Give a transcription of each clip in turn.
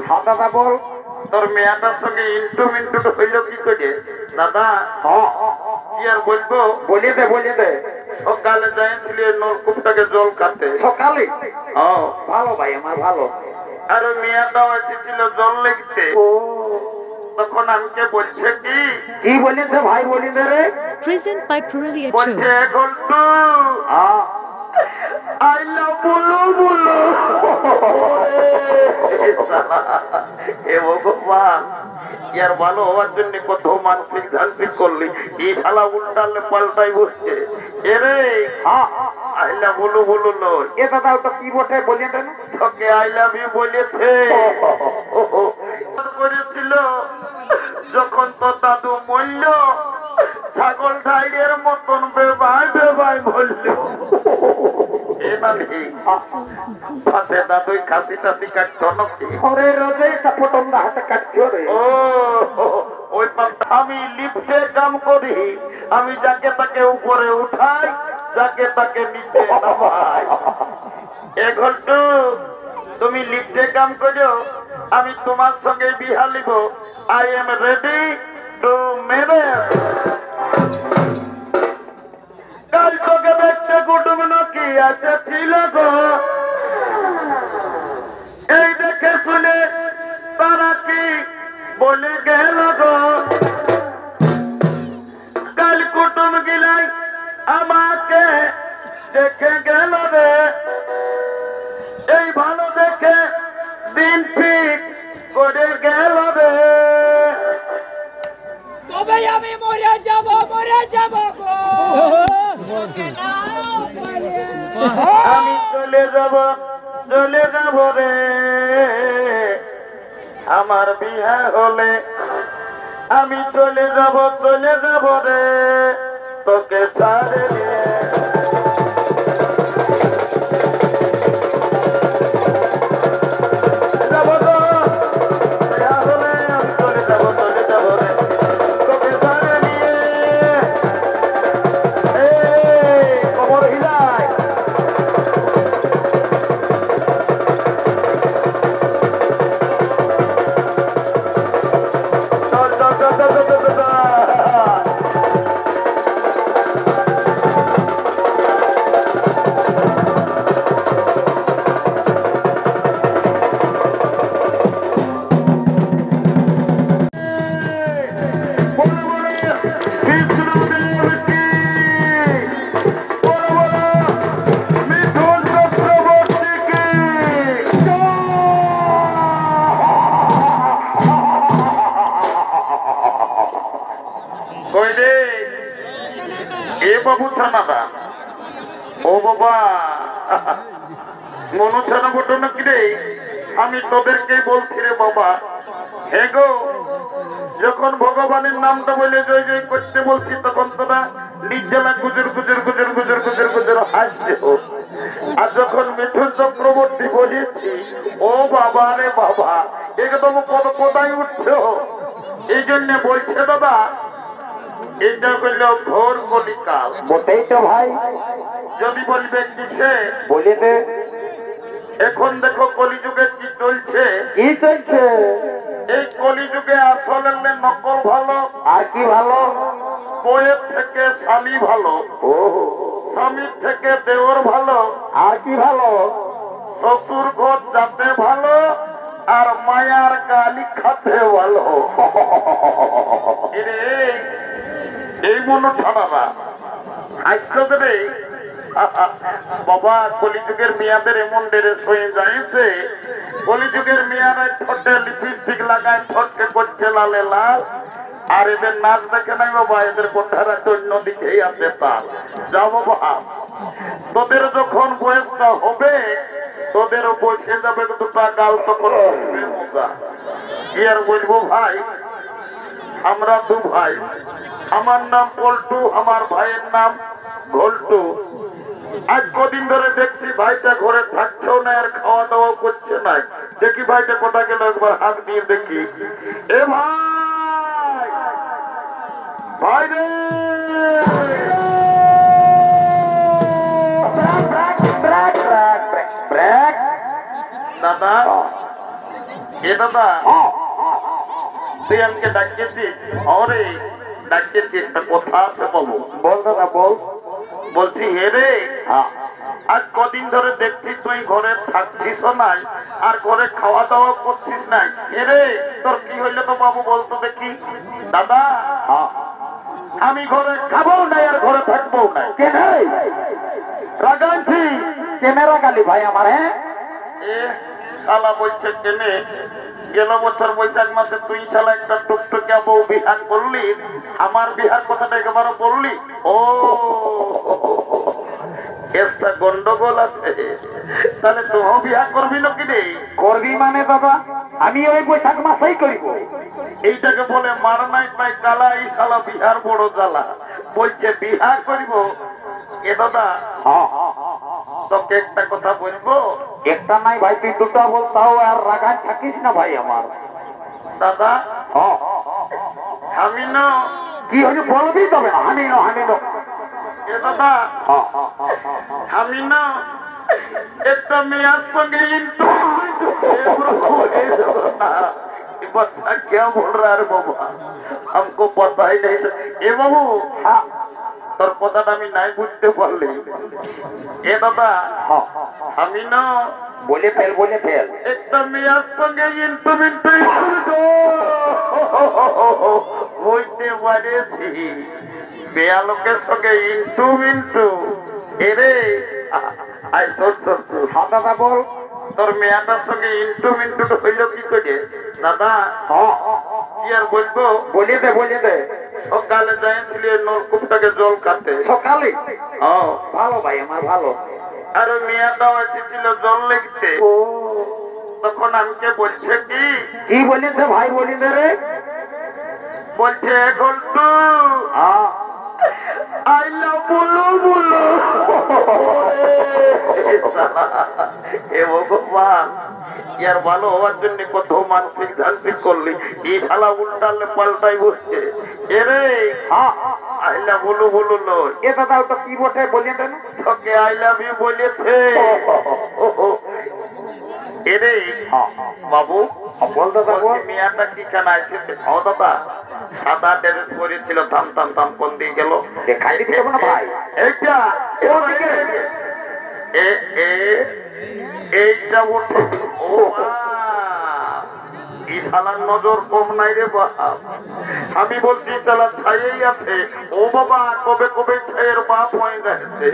হ্যাঁ দাদা বল। তোর মেয়েটার সঙ্গে ইন্টু মিন্টু হইল কি করে দাদা? কি আর বলবো, বলিয়ে দে বলিয়ে দে। সকালে যাইছিলি নলকূপটাকে জল কাটতে। সকালে? ও ভালো ভাই আমার ভালো। আর ওই মেয়েটাও এসেছিল জল লেগতে। তখন আমাকে বলছে কি বলেছে ভাই বলি দে রে। Present by Purulia বলছে Show. ঘন্টু আই লাভ বলো বলো। এ ভগবান, ইয়ার ভালো হওয়ার জন্য কত মানসিক ধান্সিক করলি, এই শালা উল্টালে পাল্টাই বসছে। এরে আই লাভ বলো বলো নয়, এ দাদা ওটা কি বটে বলিয়ে দেন। তোকে আই লাভ ইউ বলেছে করেছিল যখন তোর দাদু মরল, ছাগল ঢাইয়ের মতন বেবাই বেবাই বলল। দাদুই খাসি টাসি কাটতো নাকি? আমি লিফটে কাম করি, আমি যাকে তাকে উপরে উঠাই, যাকে তাকে নিচে নামাই। এ ঘন্টু তুমি লিফটে কাম করো, আমি তোমার সঙ্গে বিহা লিব। I am ready to marriage. কাল তোকে দেখতে কুটুম নাকি আছে ছিল গো, এই দেখে শুনে তারা কি বলে গেল গো। কাল কুটুম গিলাই আমাকে দেখে গেল রে, এই ভালো দেখে দিন ঠিক করে গেল রে। তবে আমি মরে যাব গো। আমি চলে যাব রে, আমার বিয়ে হলে আমি চলে যাব রে, তোকে ছাড়ে বাবু থানাদা। ও বাবা মনোছানা বটো নাকি রে? আমি তোদেরকে বলছি রে বাবা। হে গো, যখন ভগবানের নামটা বলে জয় জয় করতে বলছি, তখন তোরা নিজেলা গুজর গুজর গুজর গুজর গুজর গুজর হাসছে। আর যখন মিঠুন চক্রবর্তী বলেছি, ও বাবা রে বাবা, একদম কোথায় উঠছো। এই জন্য বলছে দাদা, এটা হইল ঘোর কলিকাল। বটেই তো ভাই। যদি বলবে কিসে বলে দে। এখন দেখো কলিযুগে কি চলছে। কি চলছে? এই কলিযুগে আসলে নকল ভালো, আর কি ভালো? বইয়ের থেকে স্বামী ভালো, স্বামীর থেকে দেওর ভালো, আর কি ভালো? শ্বশুর ঘর যাতে ভালো, আর মায়ার গালি খাতে ভালো। এই মনে ছাড়ারা আজকে রে বাবা, কলিযুগের মেয়াদের এমন ড্রেস হয়ে যাইছে, কলিযুগের মেয়ারা ঠোঁটে লিপস্টিক লাগায়, ঠোঁটকে করছে লালে লাল। আর এদের নাচ দেখে নাই বাবা, এদের কোঠারা অন্যদিকেই আছে। তার যাও বাবা, তোদের যখন বয়সটা হবে, তোদেরও বসে যাবে দুটা গাল, তখন মজা। কি আর বলবো ভাই, আমরা দু ভাই, আমার নাম পল্টু, আমার ভাইয়ের নাম ঘোলটু। আজ কদিন ধরে দেখছি ভাইটা ঘরে থাকছেও না, আর খাওয়া দাওয়া করছে না। দেখি ভাইটা কোথা গেল, একবার হাত দিয়ে দেখি। এ ভাই, ভাই রে দাদা, এ দাদা তুই আমাকে ডাকিয়েছিস? ওরে ডাকিয়েছিস, একটা কথা আছে বাবু। বল দাদা বল। বলছি হে রে, আজ কদিন ধরে দেখছি তুই ঘরে থাকছিস নাই, আর ঘরে খাওয়া দাওয়া করছিস নাই। হে রে, তোর কি হইলো তো বাবু বলতো দেখি। দাদা আমি ঘরে খাবো নাই আর ঘরে থাকবো নাই। কেন রাগানছি ক্যামেরা গালি ভাই আমার? হ্যাঁ এ শালা বলছে কেনে, গেল বছর বৈশাখ মাসে তুই শালা একটা টুকটুকিয়া বউ বিহা করলি, আমার বিহার কথাটা একেবারে বললি। ও একটা গন্ডগোল আছে, তাহলে তুইও বিহা করবি নাকি রে? করবি মানে দাদা আমি ওই বৈশাখ মাসেই করিব। এইটাকে বলে মার নাই পাই কালা, এই শালা বিহার বড় জ্বালা। বলছে বিহা করিব। এ দাদা তোকে একটা কথা বলবো। একটা নাই ভাই, তুই দুটো বল, তাও আর রাগান থাকিস না ভাই আমার। দাদা আমি না, কি হলে বলবি তবে না। আমি এ দাদা আমি না একটা মেয়ের সঙ্গে बच्चा क्या बोल रहा है बाबा, हमको पता ही नहीं। ए बाबू তোর কথাটা আমি নাই বুঝতে পারলি। এ দাদা আমি না বলে ফেল একটা মেয়ের সঙ্গে হইতে পারেছি, মেয়া লোকের সঙ্গে ইন্টু এরে দাদা বল। তোর মেয়াটার সঙ্গে ইন্টু হইল কি করে দাদা? কি আর বলবো, বলে দে। সকালে যাইছিলি নলকূপটাকে জল খাতে। সকালে? ও ভালো ভাই আমার, ভালো। আর ওই মেয়াটাও এসেছিল জল লেগতে। তখন আমাকে বলছে কি বলেছে ভাই? বলি দে রে। বলছে ঘন্টু আইলা বলো এ ভগবান, ইয়ার ভালো হওয়ার জন্য কত মানসিক ধানসিক করলি, এই শালা উল্টালে পাল্টাই বসছে। এরে আইলা বলো লয়। এ দাদা ওটা কি বটে বলি দে না। তোকে আই লাভ ইউ বলেছে। এরে বাবু বল দাদা বল। মেয়াটা কি কেন আসছে? ও দাদা সাদা ড্রেস পরেছিল, থাম কোন দিকে গেল? দেখাই দিবি তবে না ভাই। এইটা এইটা ওঠে। ও এই শালার নজর কম নাই রে বাপ। আমি বলছি শালা ছাইয়েই আছে। ও বাবা কবে ছাইয়ের বাপ হয়ে যাচ্ছে।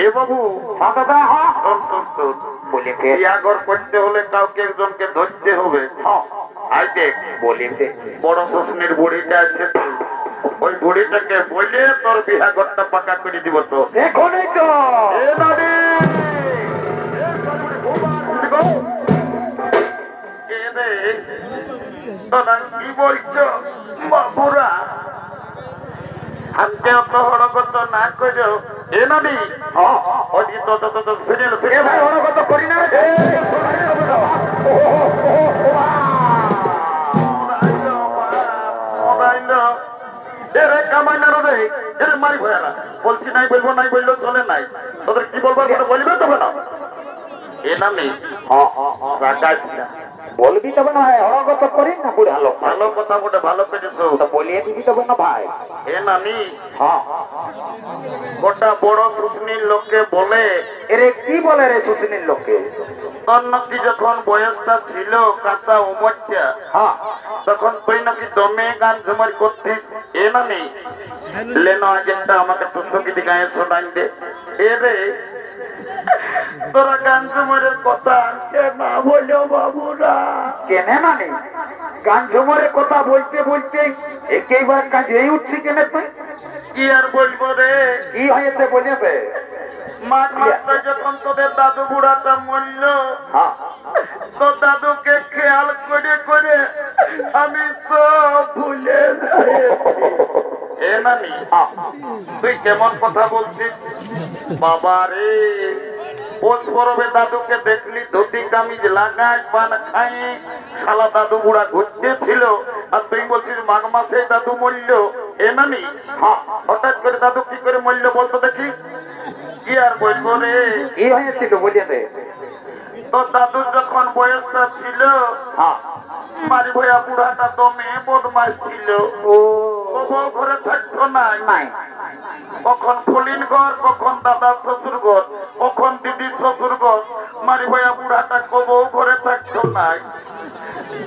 এ বাবু দাদা বলে ফেল। বিয়াঘর করতে হলে কাউকে একজনকে ধরতে হবে। আই দেখ বলে দে। বড় প্রশ্নের বুড়িটা আছে, ওই বুড়িটাকে বলে তোর বিহাঘরটা পাকা করে দিব। তো এখনই তো কি বলছো বাবুরা? আজকে অত হড়গত না করো। এ নানি ভাই হরকত করি না। বলছি নাই বলবো, নাই বললেও চলে নাই। তোদের কি বলবো বলবে তবে না। এ নামি বলবি তবে না ভাই, হরকত করি না। বুড়া লোক ভালো কথা বলে ভালো পেরেছো, বলিয়ে দিবি তবে না ভাই। এ নামি গোটা বড় শুকনির লোককে বলে। এরে কি বলে রে শুকনির লোককে? তোর নাকি যখন বয়সটা ছিল কাঁচা উমরটা, তখন তুই নাকি দমে গান ঝুমার করতিস। এ নামি লেনো আজ একটা আমাকে তুষকিটি গায়ে শোনাই দে। এ রে তোরা গান ঝুমারের কথা না বলো বাবুরা। কেনে মানে গান ঝুমরের কথা বলতে বলতে একেবার কাজে উঠছি কেনে তুই? কি আর বলবো রে, কি হয়েছে বলে দে। মাঘ মাসটা যখন তোদের দাদু বুড়াটা মরল, তোর দাদুকে খেয়াল করে আমি সব ভুলে এ নানি তুই কেমন কথা বলছিস বাবা রে? পোষ পরবে দাদুকে দেখলি ধুতি কামিজ লাগাই পান খাই, শালা দাদু বুড়া ঘুরতে ছিল, আর তুই বলছিস মাঘ মাসে দাদু মরল। এ নানি হঠাৎ করে দাদু কি করে মরল বলতো দেখি? কি আর বলবো রে, কি হয়েছিল বলে দে। তোর দাদুর যখন বয়সটা ছিল মারি ভয়া বুড়াটা দমে বদমাস ছিল, ও কবু ঘরে থাকতো নাই। নাই কখন ফলিন ঘর, কখন দাদার শ্বশুর ঘর, কখন দিদির শ্বশুর ঘর, মারি ভয়া বুড়াটা কবু ঘরে থাকতো নাই।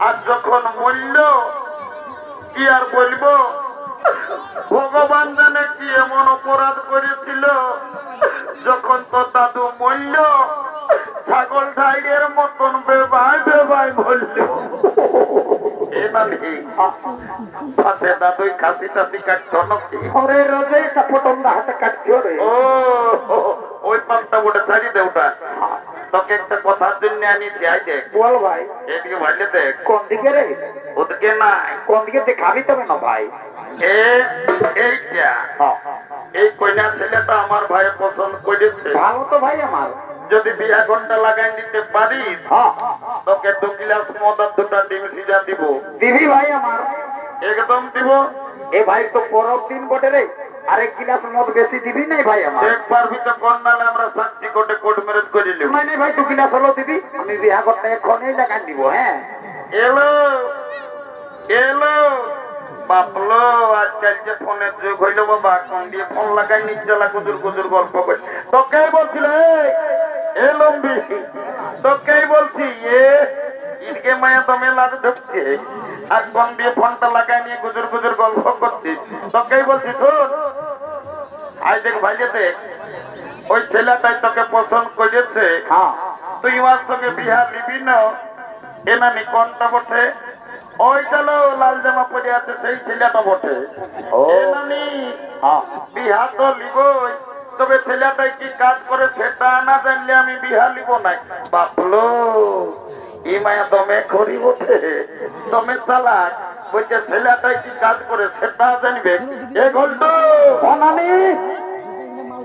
আর যখন মূল্য কি আর বলবো, ভগবান জানে কি এমন অপরাধ করেছিল, যখন তো দাদু মূল্য ছাগল ঢাইয়ের মতন বেবাই বেবাই বলল। সাথে দাদুই খাসি টাসি কাটতো নাকি? ঘরে রোজে পটন্দা হাতে কাটছো রে। ও ওই পাঁচটা ওটা ছাড়ি দে। ওটা তোকে একটা কথার জন্য আনি যাই দেখ, বল ভাই এদিকে ভাইলে দেখ। কোন দিকে রে? ওদিকে নাই, কোন দিকে দেখাবি তবে না ভাই। এইটা হ্যাঁ, এই কন্যা ছেলেটা আমার ভাই পছন্দ করেছে। ভালো তো ভাই আমার। যদি বিয়া ঘন্টা লাগাই দিতে পারিস, হ্যাঁ তোকে 2 গ্লাস মদ আর 2টা ডিম সিজা দিব। দিবি ভাই আমার। একদম দিব। এ ভাই তো পরের দিন বটে রে, আরেক গিলাস মদ বেশি দিবি নাই ভাই আমার। একবার ভিতর কন্যালে আমরা সাক্ষী কোটে কোর্ট ম্যারেজ করে নিব। নাই নাই ভাই 2 গিলাস হলো দিবি, আমি বিয়া করতে এখনই লাগাই দিব। হ্যাঁ এলো এলো বাপলো, আজকাল যে ফোনের যুগ হইলো বাবা, কোন দিয়ে ফোন লাগাই নিচলা কুজুর কুজুর গল্প করে। তোকেই বলছিল এ লম্বি, তোকেই বলছি ইনকে মায়া দমে লাগ ঢুকছে, আর কোন দিয়ে ফোনটা লাগাই নিয়ে গুজুর গুজুর গল্প করছিস। তোকেই বলছি শোন, আই দেখ ভাইলে দেখ, ওই ছেলেটাই তোকে পছন্দ করেছে। হ্যাঁ তুই আমার সঙ্গে বিহা নিবি না? এনানি কোনটা বটে? ওই চলো লাল জামা পরে আছে সেই ছেলেটা বটে। ও এনানি হ্যাঁ বিহা তো লিবই, তবে ছেলেটাই কি কাজ করে সেটা না জানলে আমি বিহা লিব না। বাপলো ই মায়া দমে করি বটে, দমে চালাক, বলছে ছেলেটাই কি কাজ করে সেটা জানবে। এ ঘন্টু অনানি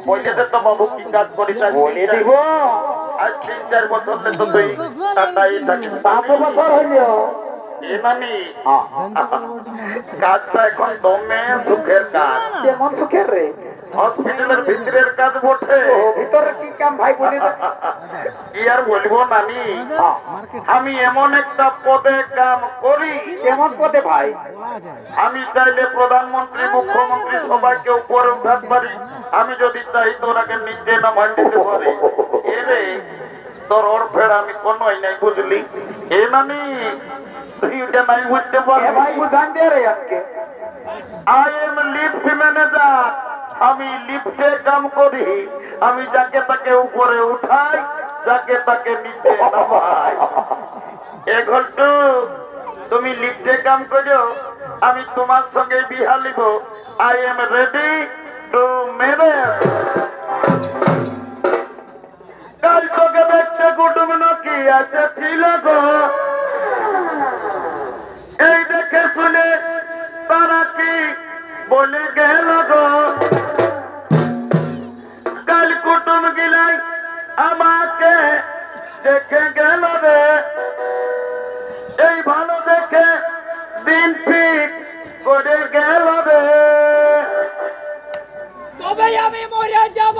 বলছে তো বাবু কি কাজ করি তা বলে দিব। আজ 3-4 বছর তো তুই টাটাই থাকিস। 5 বছর হইলো। এ নানি হ্যাঁ কাজটা এখন দমে সুখের কাজ, কেমন সুখের রে? হসপিটালের ভিতরের কাজ বটে। ও ভিতরে কি কাম ভাই বলি তো? কি আর বলবো নানি, হ্যাঁ আমি এমন একটা পদে কাম করি, কেমন পদে ভাই? আমি চাইলে প্রধানমন্ত্রী মুখ্যমন্ত্রী সবাইকে উপরে উঠাতে পারি, আমি যদি চাই তোরাকে নিচে নামাই দিতে পারি। এরে তোর ওর ফের আমি কোনোই নাই বুঝলি। এ নানি তুই ওটা নাই বুঝতে এ পারবি। ভাই বুঝান দে রে আজকে। আই এম লিফট ম্যানেজার, আমি লিফটে কাম করি, আমি যাকে তাকে উপরে উঠাই, যাকে তাকে নিচে নামাই। এ ঘন্টু তুমি লিফটে কাম করো, আমি তোমার সঙ্গে বিহা লিব। I am ready to marriage. কাল তোকে দেখতে কুটুম নাকি আছে ছিল গো, এই দেখে শুনে তারা কি বলে গেল গো, কাল কুটুম গিলাই আমাকে দেখে গেল রে, এই ভালো দেখে দিন ঠিক করে গেল রে। তবে আমি মরে যাব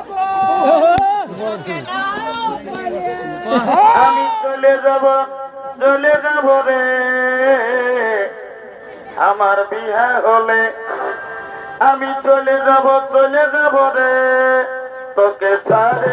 গো। আমি চলে যাব রে, আমার বিয়া হলে আমি চলে যাব রে, তোকে ছাড়ে